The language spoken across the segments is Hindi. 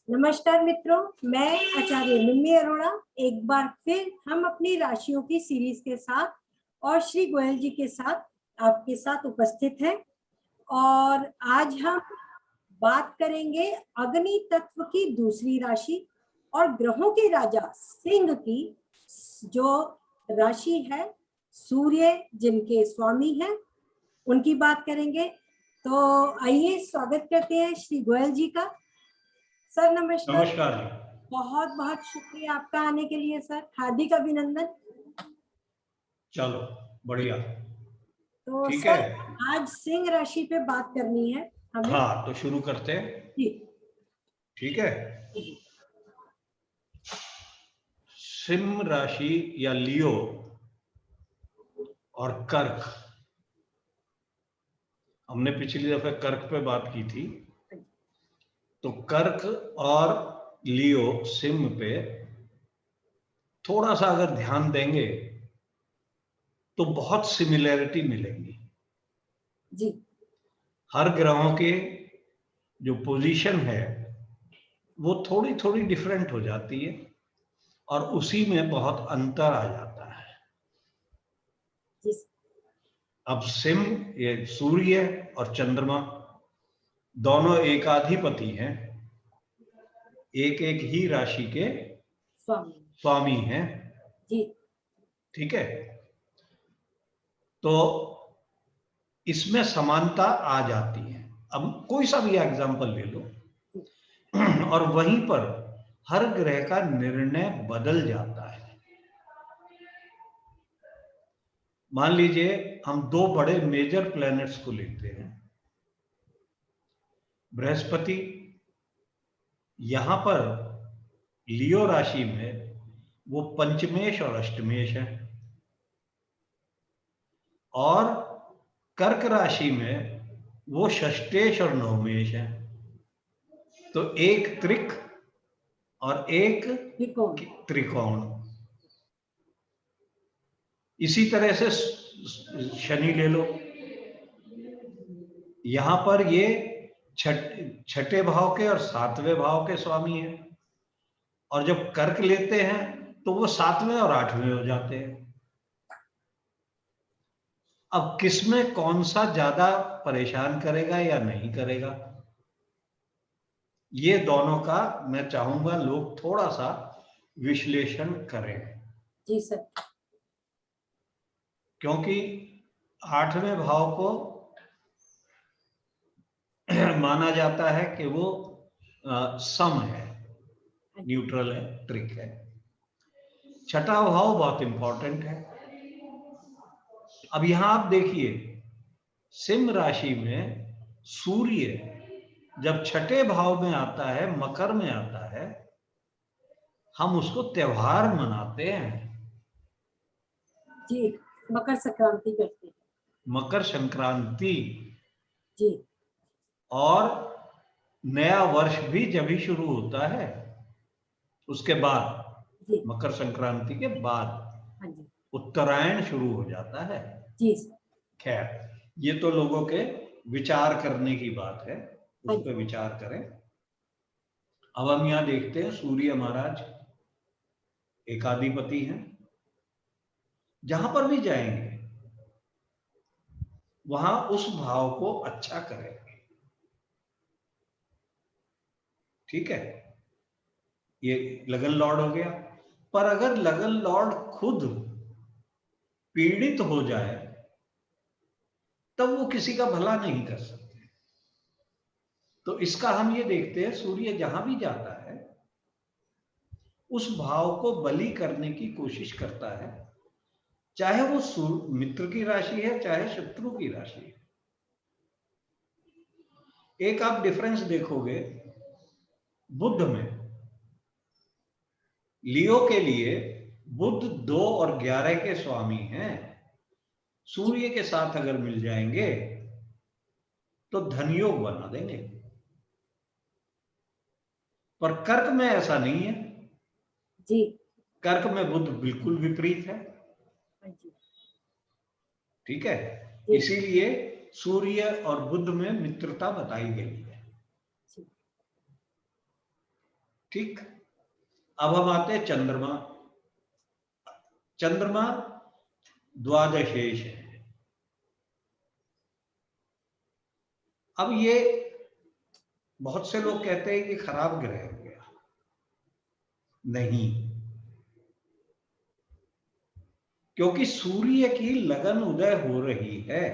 नमस्कार मित्रों, मैं आचार्य मिम्मी अरोड़ा एक बार फिर हम अपनी राशियों की सीरीज के साथ और श्री गोयल जी के साथ आपके साथ उपस्थित हैं। और आज हम बात करेंगे अग्नि तत्व की दूसरी राशि और ग्रहों के राजा सिंह की जो राशि है, सूर्य जिनके स्वामी हैं, उनकी बात करेंगे। तो आइए स्वागत करते हैं श्री गोयल जी का। सर नमस्कार। नमस्कार जी। बहुत बहुत शुक्रिया आपका आने के लिए सर, हार्दिक अभिनंदन। चलो बढ़िया। तो ठीक सर है, आज सिंह राशि पे बात करनी है हमें। हाँ तो शुरू करते हैं। जी ठीक है, जी सिंह राशि या लियो और कर्क। हमने पिछली दफे कर्क पे बात की थी, तो कर्क और लियो सिंह पे थोड़ा सा अगर ध्यान देंगे तो बहुत सिमिलैरिटी मिलेंगी। जी हर ग्रहों के जो पोजीशन है वो थोड़ी थोड़ी डिफरेंट हो जाती है और उसी में बहुत अंतर आ जाता है। जी अब सिंह, ये सूर्य और चंद्रमा दोनों एकाधिपति हैं, एक एक ही राशि के स्वामी स्वामी हैं। जी ठीक है, तो इसमें समानता आ जाती है। अब कोई सा भी एग्जांपल ले लो और वहीं पर हर ग्रह का निर्णय बदल जाता है। मान लीजिए हम दो बड़े मेजर प्लैनेट्स को लेते हैं। बृहस्पति यहां पर लियो राशि में वो पंचमेश और अष्टमेश है, और कर्क राशि में वो षष्टेश और नवमेश है। तो एक त्रिक और एक त्रिकोण। त्रिकोण। इसी तरह से शनि ले लो, यहां पर ये छठे भाव के और सातवें भाव के स्वामी हैं, और जब कर्क लेते हैं तो वो सातवें और आठवें हो जाते हैं। अब किसमें कौन सा ज्यादा परेशान करेगा या नहीं करेगा, ये दोनों का मैं चाहूंगा लोग थोड़ा सा विश्लेषण करें। जी सर। क्योंकि आठवें भाव को माना जाता है कि वो सम है, न्यूट्रल है, ट्रिक है। छठा भाव बहुत इंपॉर्टेंट है। अब यहां आप देखिए, सिंह राशि में सूर्य जब छठे भाव में आता है, मकर में आता है, हम उसको त्योहार मनाते हैं। जी मकर संक्रांति करते हैं। मकर संक्रांति। जी और नया वर्ष भी जब ही शुरू होता है, उसके बाद, जी मकर संक्रांति के बाद हाँ जी उत्तरायण शुरू हो जाता है। जी सर। खैर, ये तो लोगों के विचार करने की बात है, हाँ उस पर जी विचार करें। अब हम यहां देखते हैं, सूर्य महाराज एकाधिपति हैं। जहां पर भी जाएंगे वहां उस भाव को अच्छा करेंगे। ठीक है, ये लगन लॉर्ड हो गया। पर अगर लगन लॉर्ड खुद पीड़ित हो जाए तब वो किसी का भला नहीं कर सकते। तो इसका हम ये देखते हैं, सूर्य जहां भी जाता है उस भाव को बलि करने की कोशिश करता है, चाहे वो मित्र की राशि है चाहे शत्रु की राशि है। एक आप डिफरेंस देखोगे बुध में। लियो के लिए बुध 2 और 11 के स्वामी हैं। सूर्य के साथ अगर मिल जाएंगे तो धनयोग बना देंगे। पर कर्क में ऐसा नहीं है। जी कर्क में बुध बिल्कुल विपरीत है। हाँ जी ठीक है, जी इसीलिए सूर्य और बुध में मित्रता बताई गई है। जी ठीक, अब हम आते हैं चंद्रमा। चंद्रमा द्वादशेष है। अब ये बहुत से लोग कहते हैं कि खराब ग्रह हो गया। नहीं, क्योंकि सूर्य की लगन उदय हो रही है,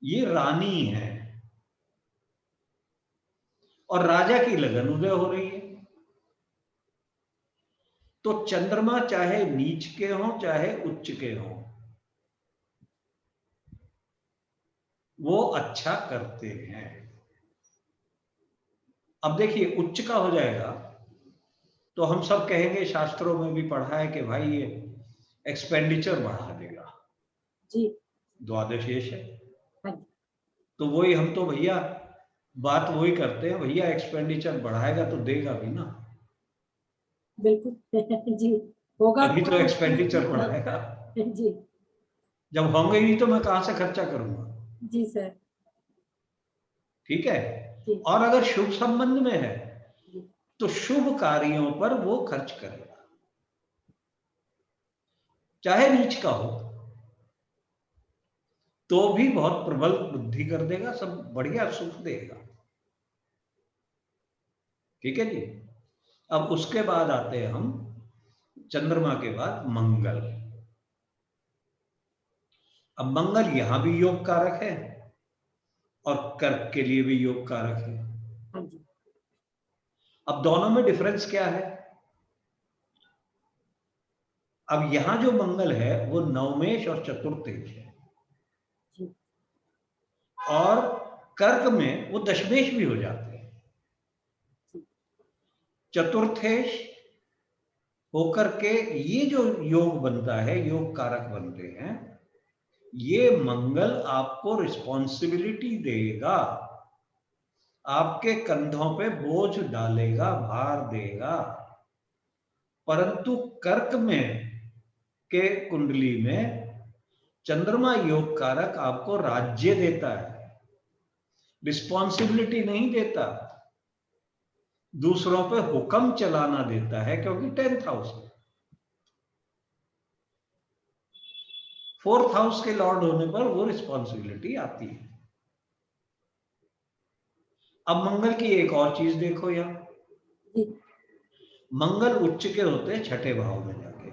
ये रानी है, और राजा की लगन उदय हो रही है। तो चंद्रमा चाहे नीच के हों चाहे उच्च के हों, वो अच्छा करते हैं। अब देखिए, उच्च का हो जाएगा तो हम सब कहेंगे, शास्त्रों में भी पढ़ा है कि भाई ये एक्सपेंडिचर बढ़ा देगा। जी। द्वादशेष है, हाँ तो वही हम तो भैया बात वही करते हैं, भैया एक्सपेंडिचर बढ़ाएगा तो देगा भी ना। बिल्कुल। जी, होगा तभी तो उसकी एक्सपेंडिचर हाँ, बढ़ाएगा। जी। जब होंगे ही तो मैं कहां से खर्चा करूंगा। जी सर। ठीक है। जी। और अगर शुभ संबंध में है जी। तो शुभ कार्यों पर वो खर्च करेगा, चाहे नीच का हो तो भी बहुत प्रबल बुद्धि कर देगा, सब बढ़िया सुख देगा। ठीक है जी। अब उसके बाद आते हैं हम, चंद्रमा के बाद मंगल। अब मंगल यहां भी योग कारक है और कर्क के लिए भी योग कारक है। हाँ जी। अब दोनों में डिफरेंस क्या है? अब यहां जो मंगल है वो नवमेश और चतुर्थेश है, जी। और कर्क में वो दशमेश भी हो जाते हैं। जी। चतुर्थेश होकर के ये जो योग बनता है, योग कारक बनते हैं, ये मंगल आपको रिस्पॉन्सिबिलिटी देगा, आपके कंधों पे बोझ डालेगा, भार देगा। परंतु कर्क में के कुंडली में चंद्रमा योग कारक आपको राज्य देता है, रिस्पॉन्सिबिलिटी नहीं देता, दूसरों पे हुक्म चलाना देता है, क्योंकि 10th हाउस है। 4th हाउस के लॉर्ड होने पर वो रिस्पॉन्सिबिलिटी आती है। अब मंगल की एक और चीज देखो यहां, जी। मंगल उच्च के होते हैं छठे भाव में जाके,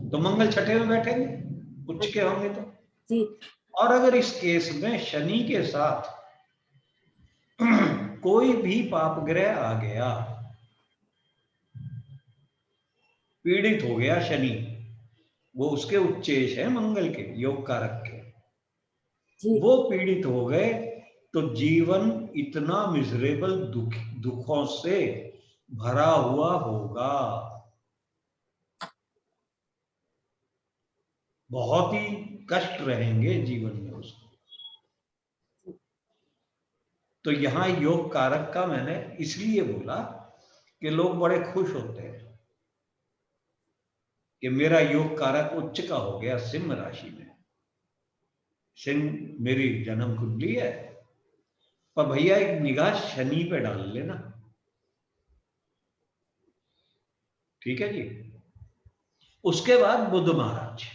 तो मंगल छठे में बैठेंगे, उच्च के होंगे तो। जी। और अगर इस केस में शनि के साथ कोई भी पाप ग्रह आ गया, पीड़ित हो गया शनि, वो उसके उच्चेश है मंगल के, योग कारक के, जी। वो पीड़ित हो गए तो जीवन इतना मिजरेबल दुखों से भरा हुआ होगा, बहुत ही कष्ट रहेंगे जीवन में उसको। तो यहां योग कारक का मैंने इसलिए बोला कि लोग बड़े खुश होते हैं कि मेरा योग कारक उच्च का हो गया सिंह राशि में, सिंह मेरी जन्म कुंडली है। पर भैया एक निगाह शनि पे डाल लेना। ठीक है जी। उसके बाद बुध महाराज।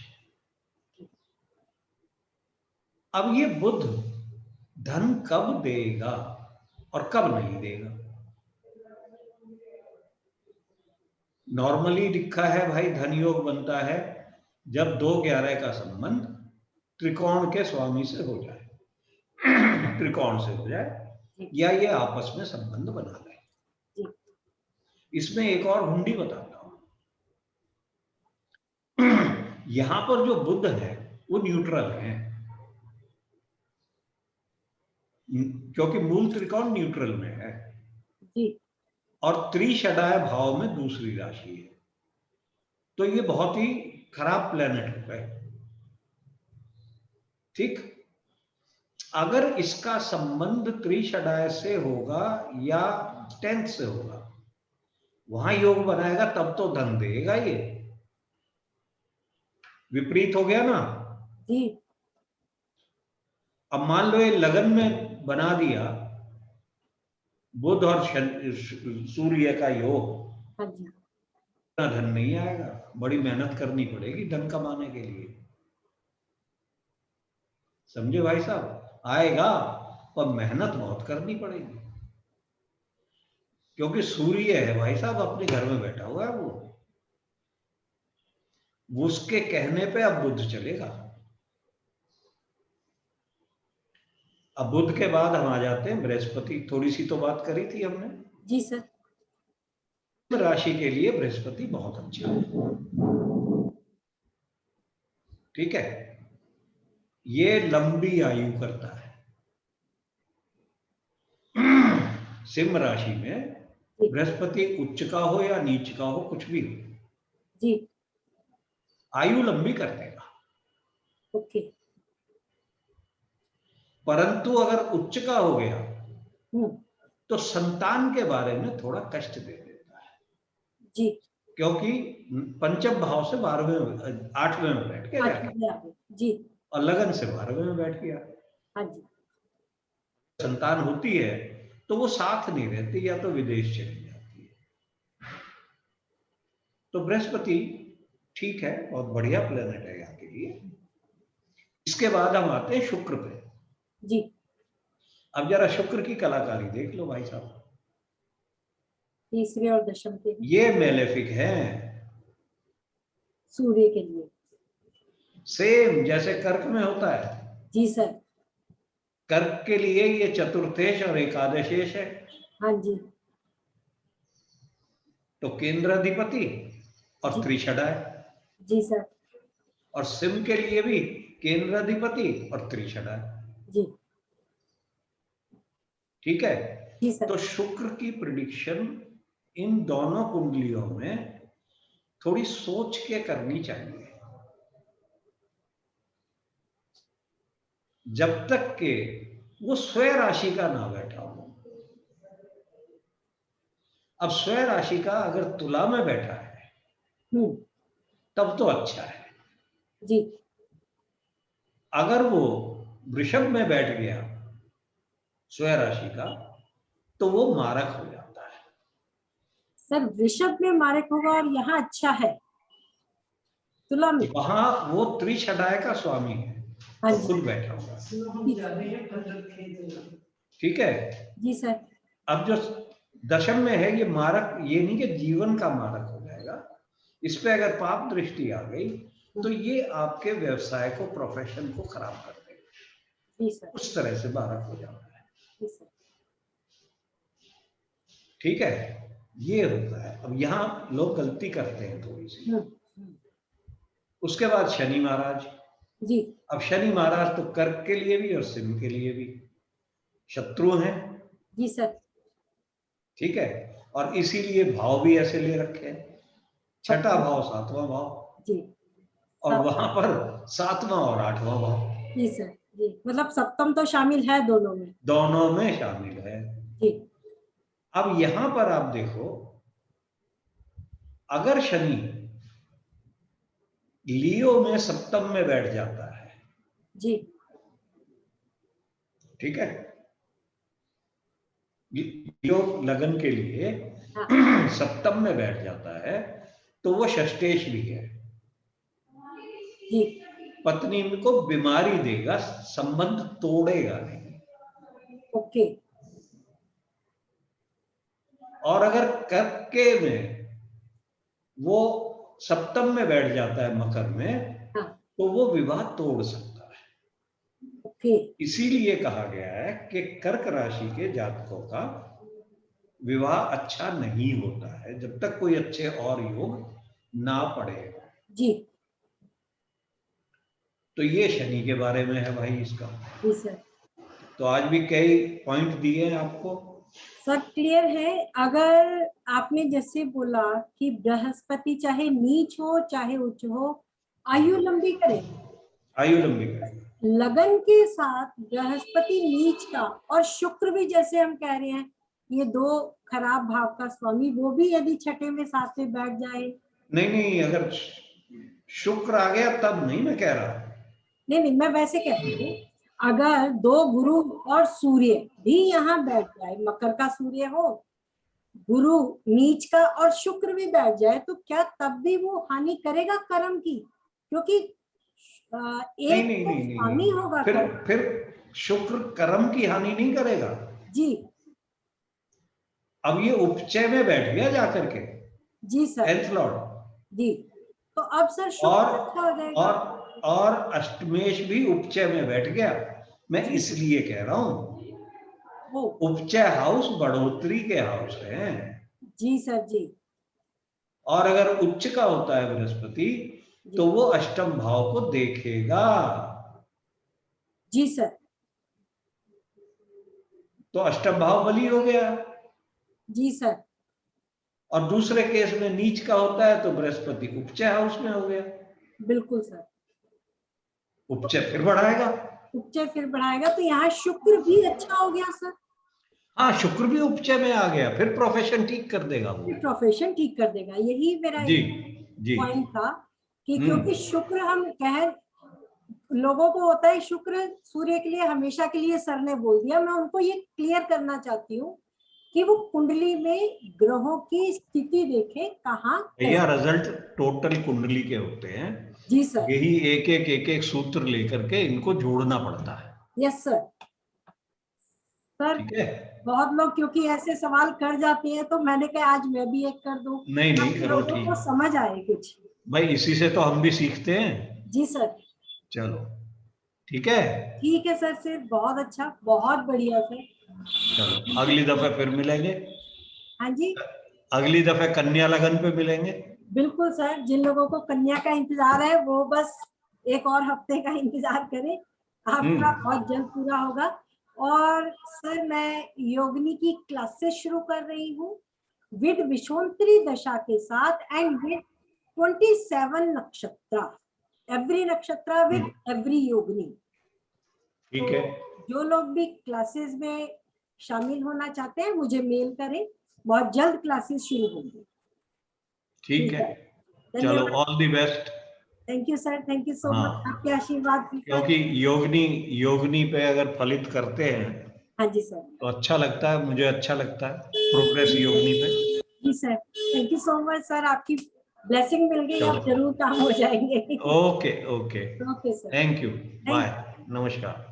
अब ये बुध धन कब देगा और कब नहीं देगा? नॉर्मली लिखा है भाई, धन योग बनता है जब 2-11 का संबंध त्रिकोण के स्वामी से हो जाए, त्रिकोण से हो जाए, या ये आपस में संबंध बना ले। इसमें एक और हुंडी बताता हूं। यहां पर जो बुध है वो न्यूट्रल है, क्योंकि मूल त्रिकोण न्यूट्रल में है, जी। और त्रिषडाय भाव में दूसरी राशि है, तो ये बहुत ही खराब प्लेनेट है। ठीक, अगर इसका संबंध त्रिषडाय से होगा या 10th से होगा, वहां योग बनाएगा तब तो धन देगा ये। विपरीत हो गया ना। जी। अब मान लो ये लगन में बना दिया बुध और सूर्य का योग, हाँ जी, इतना धन नहीं आएगा, बड़ी मेहनत करनी पड़ेगी धन कमाने के लिए। समझे भाई साहब? आएगा पर मेहनत बहुत करनी पड़ेगी, क्योंकि सूर्य है भाई साहब अपने घर में बैठा हुआ है, वो उसके कहने पे अब बुध चलेगा। अब बुध के बाद हम आ जाते हैं बृहस्पति। थोड़ी सी तो बात करी थी हमने। जी सर। राशि के लिए बृहस्पति बहुत अच्छा है, ठीक है। ये लंबी आयु करता है। सिंह राशि में बृहस्पति उच्च का हो या नीच का हो, कुछ भी हो, जी, आयु लंबी कर देगा। ओके। परंतु अगर उच्च का हो गया हम्म, तो संतान के बारे में थोड़ा कष्ट दे देता है, जी, क्योंकि पंचम भाव से 12वें 8वें में बैठ गया जाके, 8 में आ गए, जी, और लगन से 12वें में बैठ गया। हाँ जी, संतान होती है तो वो साथ नहीं रहती, या तो विदेश चली जाती है। तो बृहस्पति ठीक है, बहुत बढ़िया प्लेनेट है यहाँ के लिए। इसके बाद हम आते हैं शुक्र पे। जी, अब जरा शुक्र की कलाकारी देख लो भाई साहब। तीसरे और दशम के ये मेलेफिक है, सूर्य के लिए। सेम जैसे कर्क में होता है। जी सर। कर्क के लिए ये चतुर्थेश और एकादशेश है। हाँ जी, तो केंद्राधिपति और जी, त्रिषडा है। जी सर, और सिंह के लिए भी केंद्राधिपति और त्रिषडा है, जी, ठीक है। जी सर, तो शुक्र की प्रिडिक्शन इन दोनों कुंडलियों में थोड़ी सोच के करनी चाहिए, जब तक के वो स्वयं राशि का ना बैठा हो। अब स्वयं राशि का अगर तुला में बैठा है तब तो अच्छा है। जी, अगर वो वृषभ में बैठ गया स्वयं राशि का, तो वो मारक हो जाता है। सर वृषभ में मारक होगा और यहाँ अच्छा है तुला में। वहां वो त्रिषडाय का स्वामी है, हाँ तो जी, खुद बैठा हुआ है, ठीक है। जी सर, अब जो दशम में है ये मारक, ये नहीं कि जीवन का मारक हो जाएगा। इस पे अगर पाप दृष्टि आ गई तो ये आपके व्यवसाय को, प्रोफेशन को खराब कर देगा। जी सर, उस तरह से मारक हो जाता है, जी सर, ठीक है। ये होता है। अब यहाँ लोग गलती करते हैं थोड़ी सी। उसके बाद शनि महाराज। जी, अब शनि महाराज तो कर्क के लिए भी और सिंह के लिए भी शत्रु हैं, जी सर, ठीक है। और इसीलिए भाव भी ऐसे ले रखे हैं, छठा भाव, सातवां भाव, जी, और वहां पर 7वां और 8वां भाव, जी सर, जी, मतलब सप्तम तो शामिल है दोनों में। दोनों में शामिल है। जी, अब यहां पर आप देखो, अगर शनि लियो में सप्तम में बैठ जाता है, जी, ठीक है, लियो लगन के लिए हाँ, सप्तम में बैठ जाता है, तो वो षष्टेश भी है। जी, पत्नी को बीमारी देगा, संबंध तोड़ेगा नहीं। ओके, और अगर कर्के में वो सप्तम में बैठ जाता है मकर में, हाँ, तो वो विवाह तोड़ सकता है। ओके, इसीलिए कहा गया है कि कर्क राशि के जातकों का विवाह अच्छा नहीं होता है जब तक कोई अच्छे और योग ना पड़े। जी, तो ये शनि के बारे में है भाई इसका। जी सर। तो आज भी कई पॉइंट दिए हैं आपको। सर क्लियर है। अगर आपने जैसे बोला कि बृहस्पति चाहे नीच हो चाहे उच्च हो, आयु लंबी करेगा, आयु लंबी करेगा। लगन के साथ बृहस्पति नीच का और शुक्र भी, जैसे हम कह रहे हैं ये दो खराब भाव का स्वामी, वो भी यदि छठे में साथ में बैठ जाए। नहीं नहीं, अगर शुक्र आ गया तब नहीं मैं कह रहा। नहीं नहीं, मैं वैसे कहती हूँ अगर दो गुरु और सूर्य भी यहाँ बैठ जाए, मकर का सूर्य हो, गुरु नीच का और शुक्र भी बैठ जाए, तो क्या तब भी वो हानि करेगा कर्म की? क्योंकि नहीं एक नहीं तो नहीं नहीं हानि नहीं, होगा फिर कर्म। फिर शुक्र कर्म की हानि नहीं करेगा। जी अब ये उपचय में बैठ गया जाकर के, जी सर। 10th लॉर्ड, जी, तो अब सर शुक्र और अच्छा हो जाएगा। और अष्टमेश भी उपचय में बैठ गया। मैं जी इसलिए कह रहा हूं, वो उपचय हाउस बढ़ोतरी के हाउस है, जी सर। जी और अगर उच्च का होता है बृहस्पति तो जी वो अष्टम भाव को देखेगा। जी सर। तो अष्टम भाव बली हो गया। जी सर। और दूसरे केस में नीच का होता है तो बृहस्पति उपचय हाउस में हो गया, बिल्कुल सर। उपचय फिर बढ़ाएगा। उपचय फिर बढ़ाएगा, तो यहाँ शुक्र भी अच्छा हो गया सर। हाँ, शुक्र भी उपचय में आ गया, फिर प्रोफेशन ठीक कर देगा वो। प्रोफेशन ठीक कर देगा, यही मेरा जी जी। पॉइंट था कि क्योंकि हम्म। शुक्र, हम कह, लोगों को होता है शुक्र सूर्य के लिए हमेशा के लिए, सर ने बोल दिया, मैं उनको ये क्लियर करना चाहती हूँ कि वो कुंडली में ग्रहों की स्थिति देखे कहाँ भैया कैसे। रिजल्ट टोटल कुंडली के होते हैं, जी सर। यही एक एक सूत्र लेकर के इनको जोड़ना पड़ता है। Yes sir. सर ठीक है। बहुत लोग क्योंकि ऐसे सवाल कर जाते हैं, तो मैंने कहा आज मैं भी एक कर दूं नहीं नहीं, ताकि करो लोगों को ठीक। समझ आए कुछ। भाई इसी से तो हम भी सीखते हैं। जी सर। चलो ठीक है। ठीक है सर, फिर बहुत अच्छा, बहुत बढ़िया सर। चलो अगली दफे फिर मिलेंगे। हाँ जी। अगली दफे कन्या लगन पे मिलेंगे। बिल्कुल सर, जिन लोगों को कन्या का इंतजार है वो बस एक और हफ्ते का इंतजार करें, आपका बहुत जल्द पूरा होगा। और सर मैं योगिनी की क्लासेस शुरू कर रही हूँ विद विषोत्तरी दशा के साथ एंड विद 27 नक्षत्र, एवरी नक्षत्र विद एवरी योगिनी। ठीक तो है। जो लोग भी क्लासेस में शामिल होना चाहते हैं मुझे मेल करें, बहुत जल्द क्लासेस शुरू होंगी। ठीक ठीक है। है, चलो धन्यवाद। All the best. Thank you sir, thank you so much, हाँ, आपके आशीर्वाद थी सर। क्योंकि योगिनी योगिनी पे अगर फलित करते हैं हाँ जी सर। तो अच्छा लगता है, मुझे अच्छा लगता है प्रोग्रेस योगिनी पे। जी sir, thank you so much sir, आपकी ब्लेसिंग मिल गई, अब चलो जरूर काम हो जाएंगे। Okay okay, okay sir. Thank you, thank bye, नमस्कार।